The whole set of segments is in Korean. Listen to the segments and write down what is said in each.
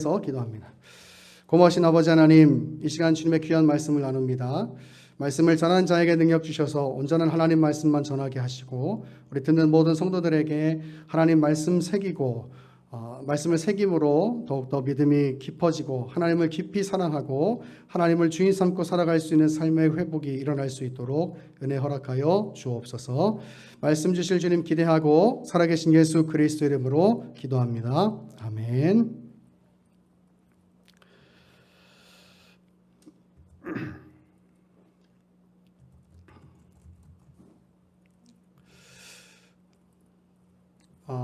기도합니다. 고마우신 아버지 하나님, 이 시간 주님의 귀한 말씀을 나눕니다. 말씀을 전하는 자에게 능력 주셔서 온전한 하나님 말씀만 전하게 하시고 우리 듣는 모든 성도들에게 하나님 말씀 새기고 말씀을 새김으로 더욱더 믿음이 깊어지고 하나님을 깊이 사랑하고 하나님을 주인 삼고 살아갈 수 있는 삶의 회복이 일어날 수 있도록 은혜 허락하여 주옵소서. 말씀 주실 주님 기대하고 살아계신 예수 그리스도 이름으로 기도합니다. 아멘.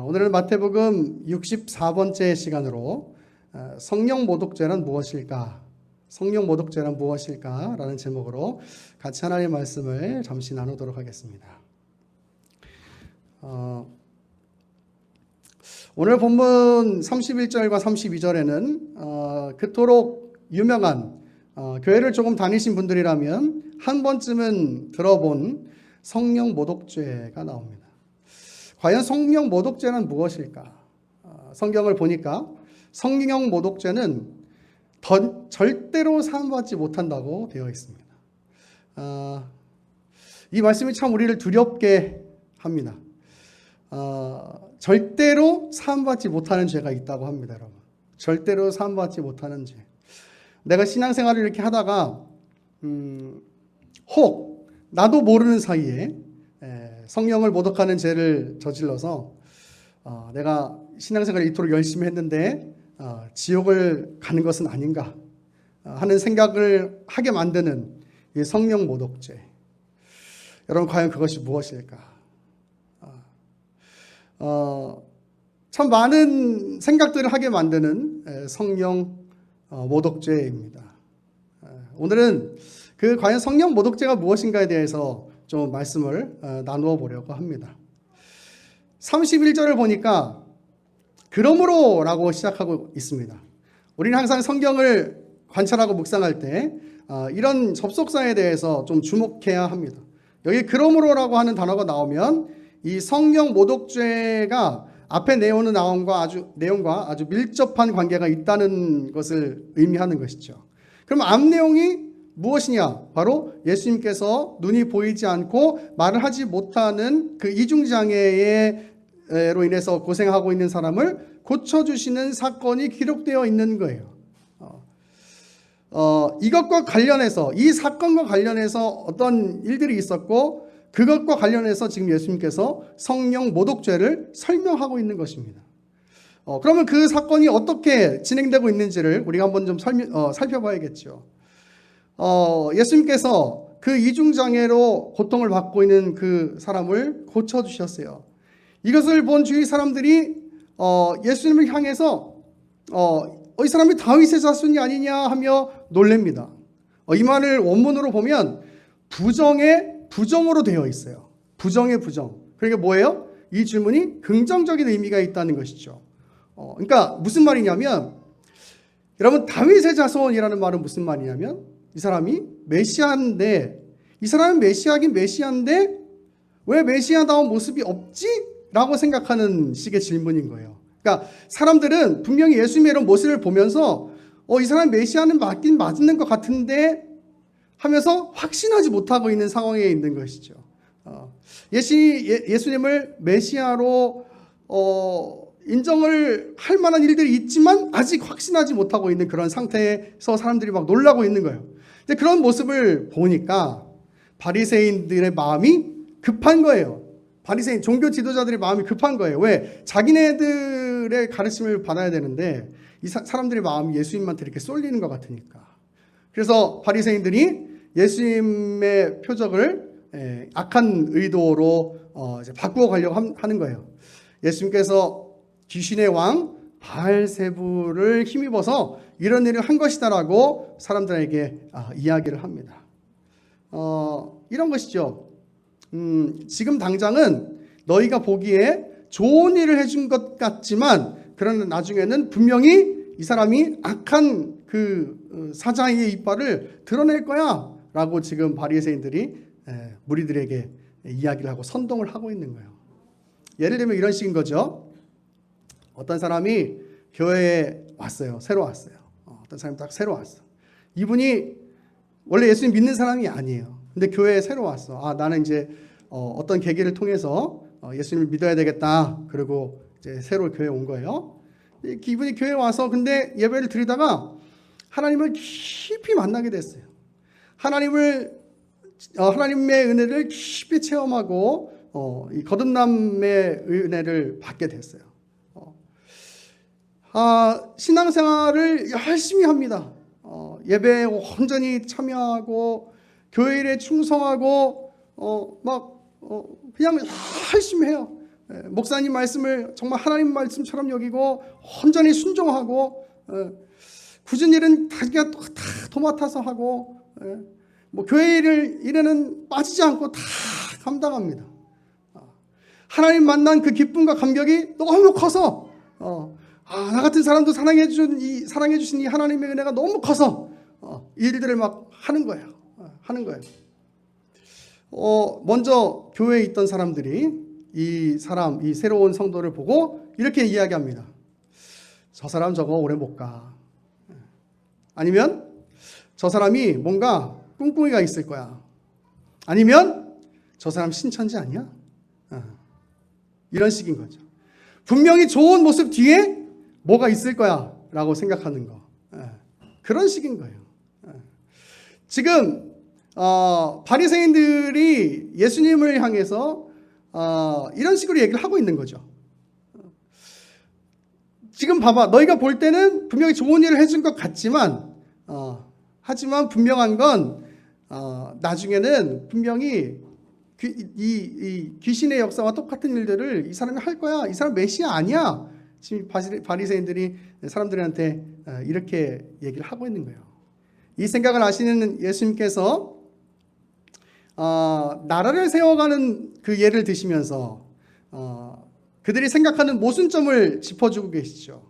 오늘은 마태복음 64번째 시간으로 성령 모독죄란 무엇일까? 성령 모독죄란 무엇일까? 라는 제목으로 같이 하나님의 말씀을 잠시 나누도록 하겠습니다. 오늘 본문 31절과 32절에는 그토록 유명한 교회를 조금 다니신 분들이라면 한 번쯤은 들어본 성령 모독죄가 나옵니다. 과연 성령 모독죄는 무엇일까? 성경을 보니까 성령 모독죄는 절대로 사함받지 못한다고 되어 있습니다. 이 말씀이 참 우리를 두렵게 합니다. 절대로 사함받지 못하는 죄가 있다고 합니다, 여러분. 절대로 사함받지 못하는 죄. 내가 신앙생활을 이렇게 하다가 혹 나도 모르는 사이에 성령을 모독하는 죄를 저질러서 내가 신앙생활을 이토록 열심히 했는데 지옥을 가는 것은 아닌가 하는 생각을 하게 만드는 이 성령 모독죄. 여러분 과연 그것이 무엇일까? 참 많은 생각들을 하게 만드는 성령 모독죄입니다. 오늘은 그 과연 성령 모독죄가 무엇인가에 대해서 좀 말씀을 나누어 보려고 합니다. 31절을 보니까 그러므로 라고 시작하고 있습니다. 우리는 항상 성경을 관찰하고 묵상할 때 이런 접속사에 대해서 좀 주목해야 합니다. 여기 그러므로 라고 하는 단어가 나오면 이 성령 모독죄가 앞에 내용과 아주 밀접한 관계가 있다는 것을 의미하는 것이죠. 그럼 앞 내용이 무엇이냐? 바로 예수님께서 눈이 보이지 않고 말을 하지 못하는 그 이중장애로 인해서 고생하고 있는 사람을 고쳐주시는 사건이 기록되어 있는 거예요. 이것과 관련해서, 이 사건과 관련해서 어떤 일들이 있었고 그것과 관련해서 지금 예수님께서 성령 모독죄를 설명하고 있는 것입니다. 그러면 그 사건이 어떻게 진행되고 있는지를 우리가 한번 좀 살펴봐야겠죠. 예수님께서 그 이중장애로 고통을 받고 있는 그 사람을 고쳐주셨어요. 이것을 본 주위 사람들이 예수님을 향해서 이 사람이 다윗의 자손이 아니냐 하며 놀랍니다. 이 말을 원문으로 보면 부정의 부정으로 되어 있어요. 부정의 부정. 그러니까 뭐예요? 이 질문이 긍정적인 의미가 있다는 것이죠. 그러니까 무슨 말이냐면 여러분 다윗의 자손이라는 말은 무슨 말이냐면 이 사람이 메시아인데 이 사람은 메시아긴 메시아인데 왜 메시아다운 모습이 없지? 라고 생각하는 식의 질문인 거예요. 그러니까 사람들은 분명히 예수님의 이런 모습을 보면서 이 사람 메시아는 맞긴 맞는 것 같은데 하면서 확신하지 못하고 있는 상황에 있는 것이죠. 예수님을 메시아로 인정을 할 만한 일들이 있지만 아직 확신하지 못하고 있는 그런 상태에서 사람들이 막 놀라고 있는 거예요. 근데 그런 모습을 보니까 바리새인들의 마음이 급한 거예요. 바리새인 종교 지도자들의 마음이 급한 거예요. 왜? 자기네들의 가르침을 받아야 되는데 이 사람들의 마음이 예수님한테 이렇게 쏠리는 것 같으니까. 그래서 바리새인들이 예수님의 표적을 악한 의도로 이제 바꾸어 가려고 하는 거예요. 예수님께서 귀신의 왕 바알세불을 힘입어서 이런 일을 한 것이다라고 사람들에게 이야기를 합니다. 이런 것이죠. 지금 당장은 너희가 보기에 좋은 일을 해준 것 같지만 그러나 나중에는 분명히 이 사람이 악한 그 사자의 이빨을 드러낼 거야 라고 지금 바리새인들이 무리들에게 이야기를 하고 선동을 하고 있는 거예요. 예를 들면 이런 식인 거죠. 어떤 사람이 교회에 왔어요. 새로 왔어요. 어떤 사람이 딱 새로 왔어. 이분이 원래 예수님 믿는 사람이 아니에요. 근데 교회에 새로 왔어. 나는 이제 어떤 계기를 통해서 예수님을 믿어야 되겠다. 그리고 이제 새로 교회에 온 거예요. 이분이 교회에 와서 근데 예배를 드리다가 하나님을 깊이 만나게 됐어요. 하나님의 은혜를 깊이 체험하고 이 거듭남의 은혜를 받게 됐어요. 신앙생활을 열심히 합니다. 예배에 온전히 참여하고 교회 일에 충성하고 그냥 열심히 해요. 목사님 말씀을 정말 하나님 말씀처럼 여기고 온전히 순종하고 굳은 일은 자기가 다 도맡아서 하고 교회 일에는 빠지지 않고 다 감당합니다. 하나님 만난 그 기쁨과 감격이 너무 커서 나 같은 사람도 사랑해 주신 이 하나님의 은혜가 너무 커서 이 일들을 막 하는 거예요. 먼저 교회에 있던 사람들이 이 새로운 성도를 보고 이렇게 이야기합니다. 저 사람 저거 오래 못 가. 아니면 저 사람이 뭔가 꿍꿍이가 있을 거야. 아니면 저 사람 신천지 아니야? 이런 식인 거죠. 분명히 좋은 모습 뒤에 뭐가 있을 거야 라고 생각하는 거. 그런 식인 거예요. 지금 바리새인들이 예수님을 향해서 이런 식으로 얘기를 하고 있는 거죠. 지금 봐봐, 너희가 볼 때는 분명히 좋은 일을 해준 것 같지만 하지만 분명한 건 나중에는 분명히 이 귀신의 역사와 똑같은 일들을 이 사람이 할 거야. 이 사람 메시아 아니야. 지금 바리새인들이 사람들한테 이렇게 얘기를 하고 있는 거예요. 이 생각을 아시는 예수님께서 나라를 세워가는 그 예를 드시면서 그들이 생각하는 모순점을 짚어주고 계시죠.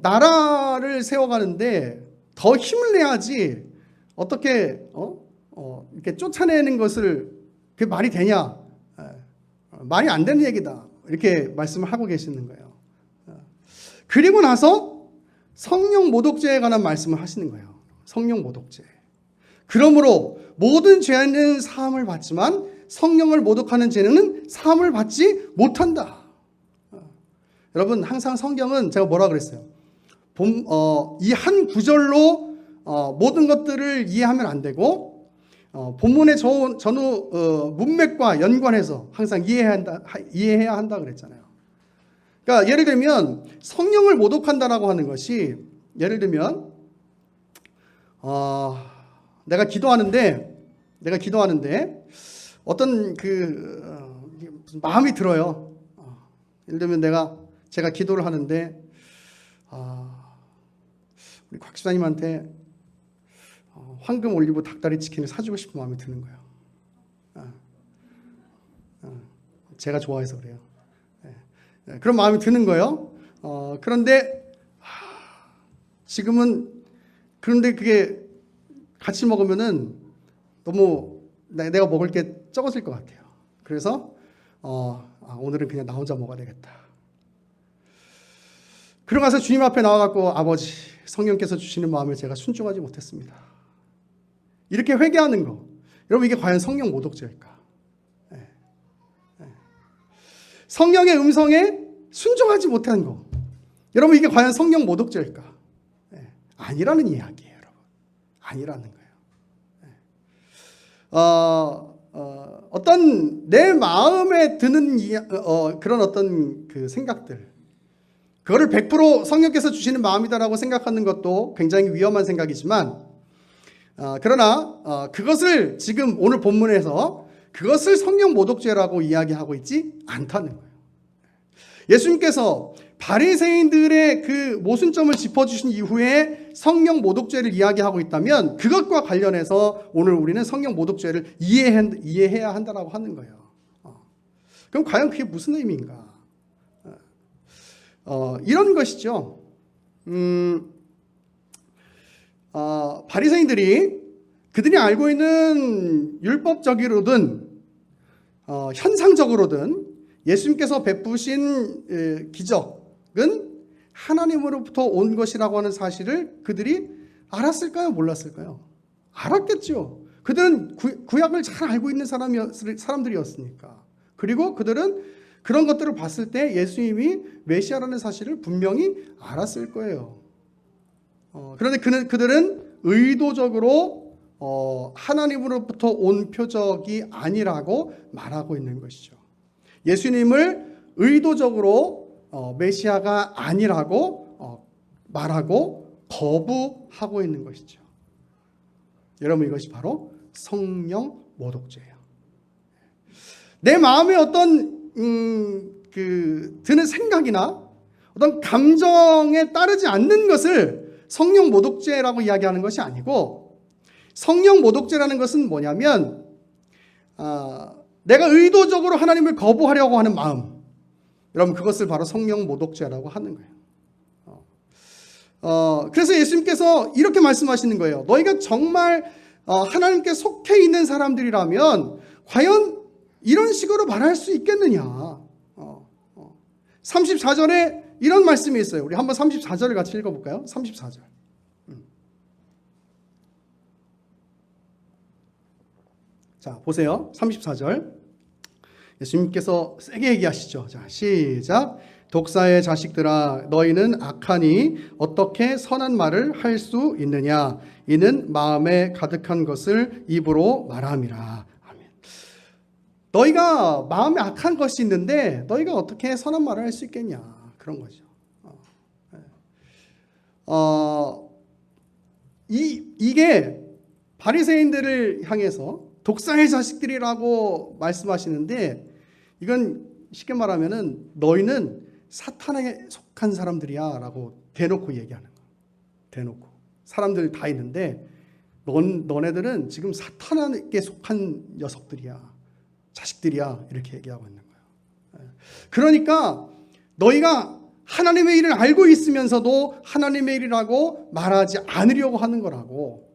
나라를 세워가는데 더 힘을 내야지 어떻게 이렇게 쫓아내는 것을 그게 말이 되냐? 말이 안 되는 얘기다. 이렇게 말씀을 하고 계시는 거예요. 그리고 나서 성령 모독죄에 관한 말씀을 하시는 거예요. 성령 모독죄. 그러므로 모든 죄는 사함을 받지만 성령을 모독하는 죄는 사함을 받지 못한다. 여러분, 항상 성경은 제가 뭐라 그랬어요? 이 한 구절로 모든 것들을 이해하면 안 되고 본문의 전후 문맥과 연관해서 항상 이해해야 한다 그랬잖아요. 그러니까 예를 들면 성령을 모독한다라고 하는 것이 예를 들면 내가 기도하는데 어떤 무슨 마음이 들어요. 예를 들면 제가 기도를 하는데 우리 곽 집사님한테 황금 올리브 닭다리 치킨을 사주고 싶은 마음이 드는 거예요. 제가 좋아해서 그래요. 그런 마음이 드는 거예요. 그런데 그런데 그게 같이 먹으면은 너무 내가 먹을 게 적어질 것 같아요. 그래서 오늘은 그냥 나 혼자 먹어야 되겠다. 그러고 가서 주님 앞에 나와갖고 아버지, 성령께서 주시는 마음을 제가 순종하지 못했습니다. 이렇게 회개하는 거. 여러분, 이게 과연 성령 모독죄일까? 성령의 음성에 순종하지 못한 거. 여러분, 이게 과연 성령 모독죄일까? 아니라는 이야기예요, 여러분. 아니라는 거예요. 어떤 내 마음에 드는 그런 어떤 그 생각들, 그거를 100% 성령께서 주시는 마음이다라고 생각하는 것도 굉장히 위험한 생각이지만, 그러나 그것을 지금 오늘 본문에서 그것을 성령 모독죄라고 이야기하고 있지 않다는 거예요. 예수님께서 바리새인들의 그 모순점을 짚어주신 이후에 성령 모독죄를 이야기하고 있다면 그것과 관련해서 오늘 우리는 성령 모독죄를 이해해야 한다라고 하는 거예요. 그럼 과연 그게 무슨 의미인가? 이런 것이죠. 바리새인들이 그들이 알고 있는 율법적으로든 현상적으로든 예수님께서 베푸신 기적, 하나님으로부터 온 것이라고 하는 사실을 그들이 알았을까요? 몰랐을까요? 알았겠죠. 그들은 구약을 잘 알고 있는 사람들이었으니까. 그리고 그들은 그런 것들을 봤을 때 예수님이 메시아라는 사실을 분명히 알았을 거예요. 그런데 그들은 의도적으로 하나님으로부터 온 표적이 아니라고 말하고 있는 것이죠. 예수님을 의도적으로 메시아가 아니라고 말하고 거부하고 있는 것이죠. 여러분, 이것이 바로 성령 모독죄예요. 내 마음에 어떤 드는 생각이나 어떤 감정에 따르지 않는 것을 성령 모독죄라고 이야기하는 것이 아니고, 성령 모독죄라는 것은 뭐냐면 내가 의도적으로 하나님을 거부하려고 하는 마음, 여러분, 그것을 바로 성령 모독죄라고 하는 거예요. 그래서 예수님께서 이렇게 말씀하시는 거예요. 너희가 정말 하나님께 속해 있는 사람들이라면 과연 이런 식으로 말할 수 있겠느냐. 34절에 이런 말씀이 있어요. 우리 한번 34절을 같이 읽어볼까요? 34절. 자, 보세요. 34절. 예수님께서 세게 얘기하시죠. 자, 시작. 독사의 자식들아, 너희는 악하니 어떻게 선한 말을 할 수 있느냐? 이는 마음에 가득한 것을 입으로 말함이라. 아멘. 너희가 마음에 악한 것이 있는데 너희가 어떻게 선한 말을 할 수 있겠냐? 그런 거죠. 이게 바리새인들을 향해서 독사의 자식들이라고 말씀하시는데, 이건 쉽게 말하면은 너희는 사탄에 속한 사람들이야 라고 대놓고 얘기하는 거예요. 대놓고. 사람들 다 있는데 너네들은 지금 사탄에게 속한 녀석들이야, 자식들이야, 이렇게 얘기하고 있는 거예요. 그러니까 너희가 하나님의 일을 알고 있으면서도 하나님의 일이라고 말하지 않으려고 하는 거라고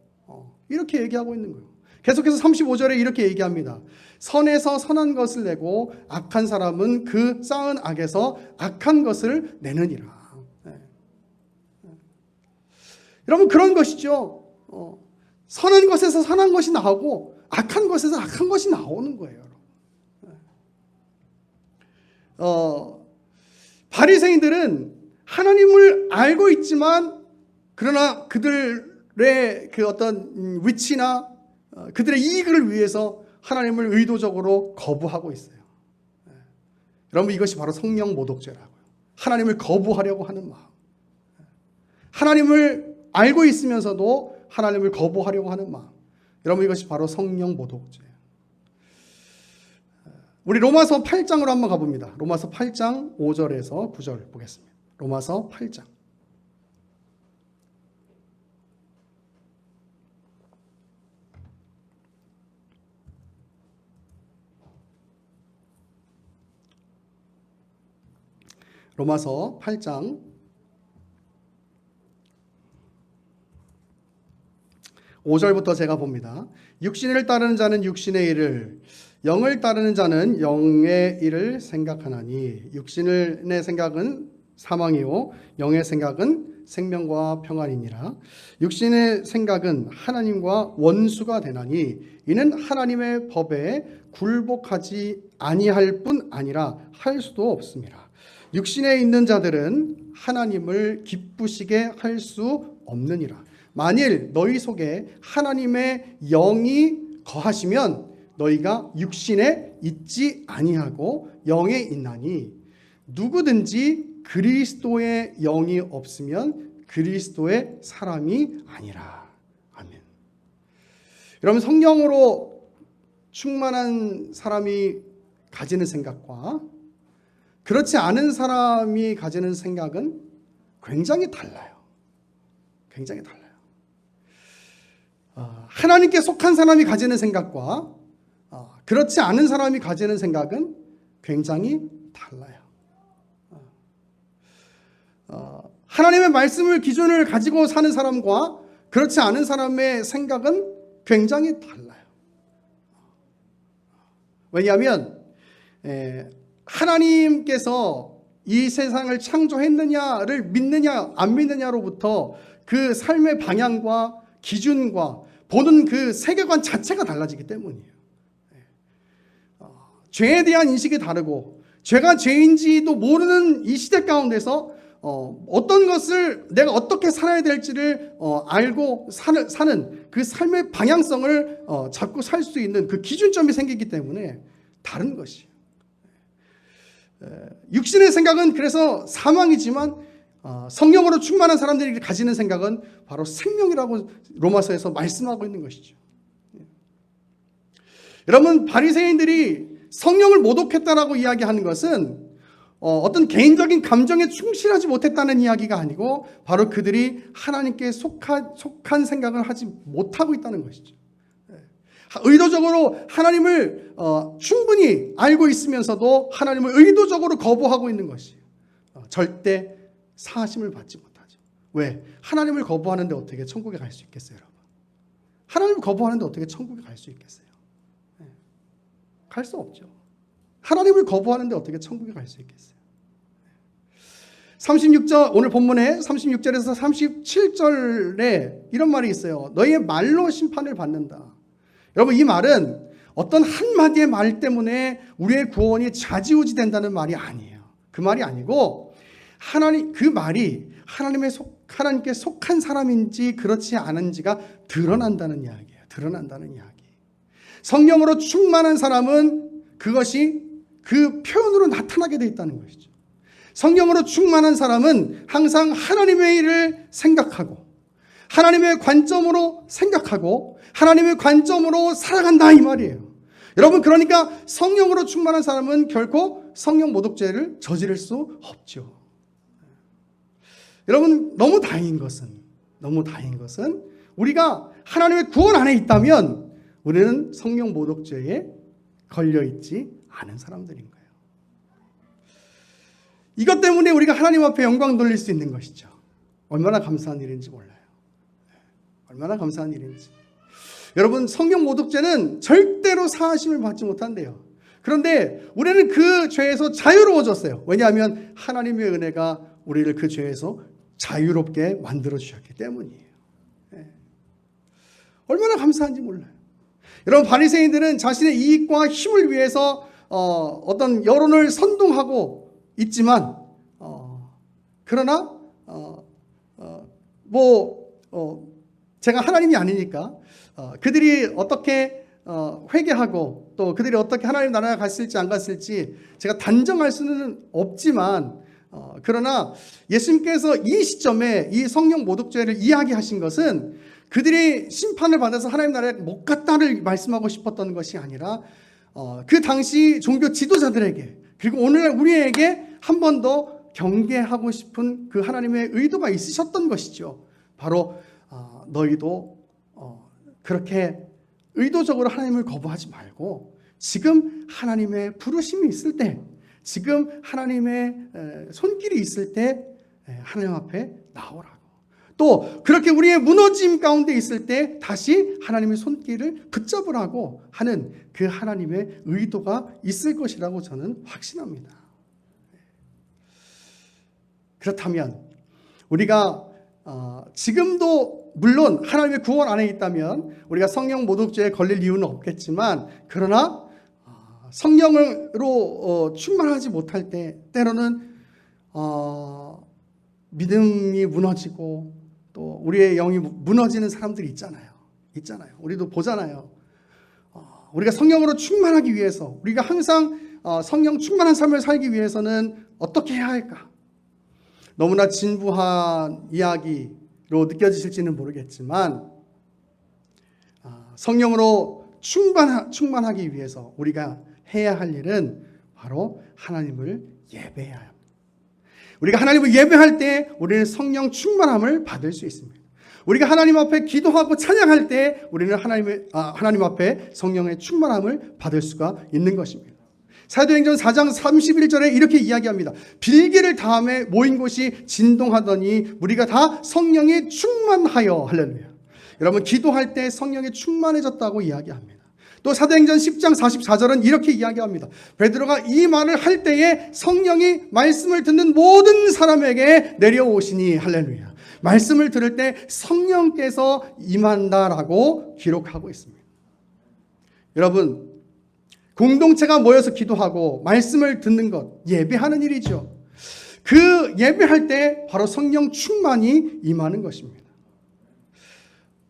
이렇게 얘기하고 있는 거예요. 계속해서 35절에 이렇게 얘기합니다. 선에서 선한 것을 내고 악한 사람은 그 쌓은 악에서 악한 것을 내느니라. 여러분, 그런 것이죠. 선한 것에서 선한 것이 나오고 악한 것에서 악한 것이 나오는 거예요. 바리새인들은 하나님을 알고 있지만, 그러나 그들의 그 어떤 위치나 그들의 이익을 위해서 하나님을 의도적으로 거부하고 있어요. 여러분, 이것이 바로 성령 모독죄라고요. 하나님을 거부하려고 하는 마음. 하나님을 알고 있으면서도 하나님을 거부하려고 하는 마음. 여러분, 이것이 바로 성령 모독죄예요. 우리 로마서 8장으로 한번 가봅니다. 로마서 8장 5절에서 9절 보겠습니다. 로마서 8장. 로마서 8장 5절부터 제가 봅니다. 육신을 따르는 자는 육신의 일을, 영을 따르는 자는 영의 일을 생각하나니 육신의 생각은 사망이요 영의 생각은 생명과 평안이니라. 육신의 생각은 하나님과 원수가 되나니 이는 하나님의 법에 굴복하지 아니할 뿐 아니라 할 수도 없습니다. 육신에 있는 자들은 하나님을 기쁘시게 할 수 없느니라. 만일 너희 속에 하나님의 영이 거하시면 너희가 육신에 있지 아니하고 영에 있나니 누구든지 그리스도의 영이 없으면 그리스도의 사람이 아니라. 아멘. 여러분, 성령으로 충만한 사람이 가지는 생각과 그렇지 않은 사람이 가지는 생각은 굉장히 달라요. 굉장히 달라요. 하나님께 속한 사람이 가지는 생각과 그렇지 않은 사람이 가지는 생각은 굉장히 달라요. 하나님의 말씀을 기준을 가지고 사는 사람과 그렇지 않은 사람의 생각은 굉장히 달라요. 왜냐하면 하나님께서 이 세상을 창조했느냐를 믿느냐 안 믿느냐로부터 그 삶의 방향과 기준과 보는 그 세계관 자체가 달라지기 때문이에요. 죄에 대한 인식이 다르고 죄가 죄인지도 모르는 이 시대 가운데서 어떤 것을 내가 어떻게 살아야 될지를 알고 사는 그 삶의 방향성을 잡고 살 수 있는 그 기준점이 생기기 때문에 다른 것이에요. 육신의 생각은 그래서 사망이지만 성령으로 충만한 사람들이 가지는 생각은 바로 생명이라고 로마서에서 말씀하고 있는 것이죠. 여러분, 바리새인들이 성령을 모독했다라고 이야기하는 것은 어떤 개인적인 감정에 충실하지 못했다는 이야기가 아니고 바로 그들이 하나님께 속한 생각을 하지 못하고 있다는 것이죠. 의도적으로 하나님을 충분히 알고 있으면서도 하나님을 의도적으로 거부하고 있는 것이에요. 절대 사하심을 받지 못하죠. 왜? 하나님을 거부하는데 어떻게 천국에 갈 수 있겠어요, 여러분? 하나님을 거부하는데 어떻게 천국에 갈 수 있겠어요? 갈 수 없죠. 하나님을 거부하는데 어떻게 천국에 갈 수 있겠어요? 36절, 오늘 본문에 36절에서 37절에 이런 말이 있어요. 너희의 말로 심판을 받는다. 여러분, 이 말은 어떤 한마디의 말 때문에 우리의 구원이 좌지우지 된다는 말이 아니에요. 그 말이 아니고 그 말이 하나님께 속한 사람인지 그렇지 않은지가 드러난다는 이야기예요. 드러난다는 이야기. 성령으로 충만한 사람은 그것이 그 표현으로 나타나게 되어 있다는 것이죠. 성령으로 충만한 사람은 항상 하나님의 일을 생각하고 하나님의 관점으로 생각하고 하나님의 관점으로 살아간다 이 말이에요. 여러분, 그러니까 성령으로 충만한 사람은 결코 성령 모독죄를 저지를 수 없죠. 여러분, 너무 다행인 것은 우리가 하나님의 구원 안에 있다면 우리는 성령 모독죄에 걸려있지 않은 사람들인 거예요. 이것 때문에 우리가 하나님 앞에 영광 돌릴 수 있는 것이죠. 얼마나 감사한 일인지 몰라요. 얼마나 감사한 일인지. 여러분, 성령 모독죄는 절대로 사하심을 받지 못한대요. 그런데 우리는 그 죄에서 자유로워졌어요. 왜냐하면 하나님의 은혜가 우리를 그 죄에서 자유롭게 만들어 주셨기 때문이에요. 얼마나 감사한지 몰라요. 여러분, 바리새인들은 자신의 이익과 힘을 위해서 어떤 여론을 선동하고 있지만 그러나 제가 하나님이 아니니까 그들이 어떻게 회개하고 또 그들이 어떻게 하나님 나라에 갔을지 안 갔을지 제가 단정할 수는 없지만 그러나 예수님께서 이 시점에 이 성령 모독죄를 이야기하신 것은 그들이 심판을 받아서 하나님 나라에 못 갔다를 말씀하고 싶었던 것이 아니라 그 당시 종교 지도자들에게 그리고 오늘날 우리에게 한 번 더 경계하고 싶은 그 하나님의 의도가 있으셨던 것이죠. 바로 너희도 그렇게 의도적으로 하나님을 거부하지 말고 지금 하나님의 부르심이 있을 때, 지금 하나님의 손길이 있을 때 하나님 앞에 나오라고. 또 그렇게 우리의 무너짐 가운데 있을 때 다시 하나님의 손길을 붙잡으라고 하는 그 하나님의 의도가 있을 것이라고 저는 확신합니다. 그렇다면 우리가 지금도 물론 하나님의 구원 안에 있다면 우리가 성령 모독죄에 걸릴 이유는 없겠지만 그러나 성령으로 충만하지 못할 때 때로는 믿음이 무너지고 또 우리의 영이 무너지는 사람들이 있잖아요. 우리도 보잖아요. 우리가 성령으로 충만하기 위해서 우리가 항상 성령 충만한 삶을 살기 위해서는 어떻게 해야 할까? 너무나 진부한 이야기로 느껴지실지는 모르겠지만 성령으로 충만하기 위해서 우리가 해야 할 일은 바로 하나님을 예배해야 합니다. 우리가 하나님을 예배할 때 우리는 성령 충만함을 받을 수 있습니다. 우리가 하나님 앞에 기도하고 찬양할 때 우리는 하나님 앞에 성령의 충만함을 받을 수가 있는 것입니다. 사도행전 4장 31절에 이렇게 이야기합니다. 빌기를 다음에 모인 곳이 진동하더니 우리가 다 성령에 충만하여. 할렐루야. 여러분, 기도할 때 성령에 충만해졌다고 이야기합니다. 또 사도행전 10장 44절은 이렇게 이야기합니다. 베드로가 이 말을 할 때에 성령이 말씀을 듣는 모든 사람에게 내려오시니 할렐루야. 말씀을 들을 때 성령께서 임한다라고 기록하고 있습니다. 여러분, 공동체가 모여서 기도하고 말씀을 듣는 것, 예배하는 일이죠. 그 예배할 때 바로 성령 충만이 임하는 것입니다.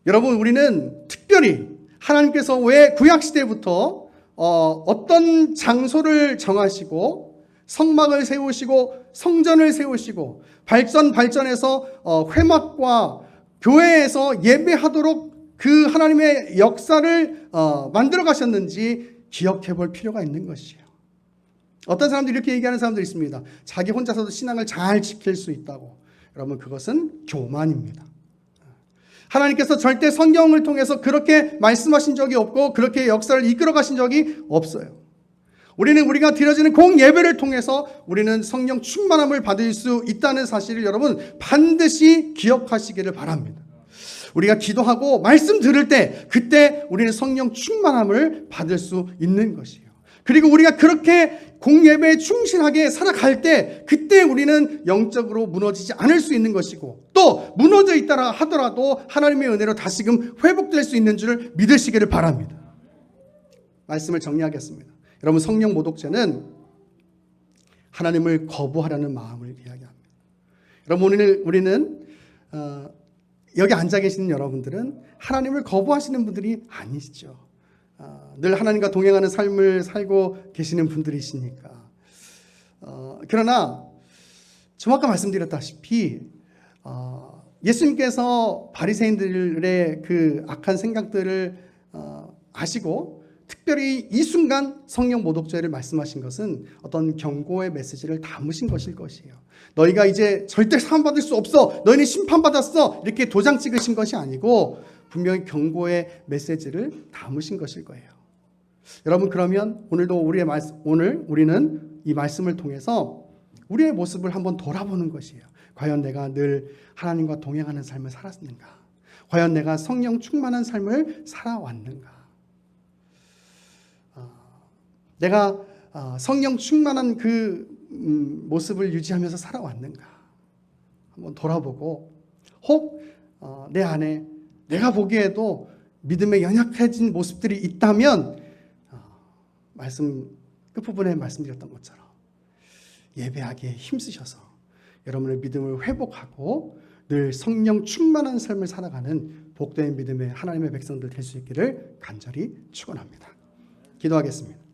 여러분, 우리는 특별히 하나님께서 왜 구약시대부터 어떤 장소를 정하시고 성막을 세우시고 성전을 세우시고 발전해서 회막과 교회에서 예배하도록 그 하나님의 역사를 만들어 가셨는지 기억해 볼 필요가 있는 것이에요. 어떤 사람들이 이렇게 얘기하는 사람들이 있습니다. 자기 혼자서도 신앙을 잘 지킬 수 있다고. 여러분, 그것은 교만입니다. 하나님께서 절대 성경을 통해서 그렇게 말씀하신 적이 없고 그렇게 역사를 이끌어 가신 적이 없어요. 우리가 드려지는 공예배를 통해서 우리는 성령 충만함을 받을 수 있다는 사실을 여러분 반드시 기억하시기를 바랍니다. 우리가 기도하고 말씀 들을 때 그때 우리는 성령 충만함을 받을 수 있는 것이에요. 그리고 우리가 그렇게 공예배에 충실하게 살아갈 때 그때 우리는 영적으로 무너지지 않을 수 있는 것이고 또 무너져 있다라 하더라도 하나님의 은혜로 다시금 회복될 수 있는 줄을 믿으시기를 바랍니다. 말씀을 정리하겠습니다. 여러분, 성령 모독죄는 하나님을 거부하려는 마음을 이야기합니다. 여러분, 우리는 여기 앉아 계시는 여러분들은 하나님을 거부하시는 분들이 아니시죠. 늘 하나님과 동행하는 삶을 살고 계시는 분들이시니까. 그러나 좀 아까 말씀드렸다시피 예수님께서 바리새인들의 그 악한 생각들을 아시고 특별히 이 순간 성령 모독죄를 말씀하신 것은 어떤 경고의 메시지를 담으신 것일 것이에요. 너희가 이제 절대 사함받을 수 없어, 너희는 심판받았어, 이렇게 도장 찍으신 것이 아니고 분명히 경고의 메시지를 담으신 것일 거예요. 여러분, 그러면 오늘 우리는 이 말씀을 통해서 우리의 모습을 한번 돌아보는 것이에요. 과연 내가 늘 하나님과 동행하는 삶을 살았는가? 과연 내가 성령 충만한 삶을 살아왔는가? 내가 성령 충만한 그 모습을 유지하면서 살아왔는가? 한번 돌아보고 혹 내 안에 내가 보기에도 믿음에 연약해진 모습들이 있다면 말씀 끝부분에 말씀드렸던 것처럼 예배하기에 힘쓰셔서 여러분의 믿음을 회복하고 늘 성령 충만한 삶을 살아가는 복된 믿음의 하나님의 백성들 될 수 있기를 간절히 축원합니다. 기도하겠습니다.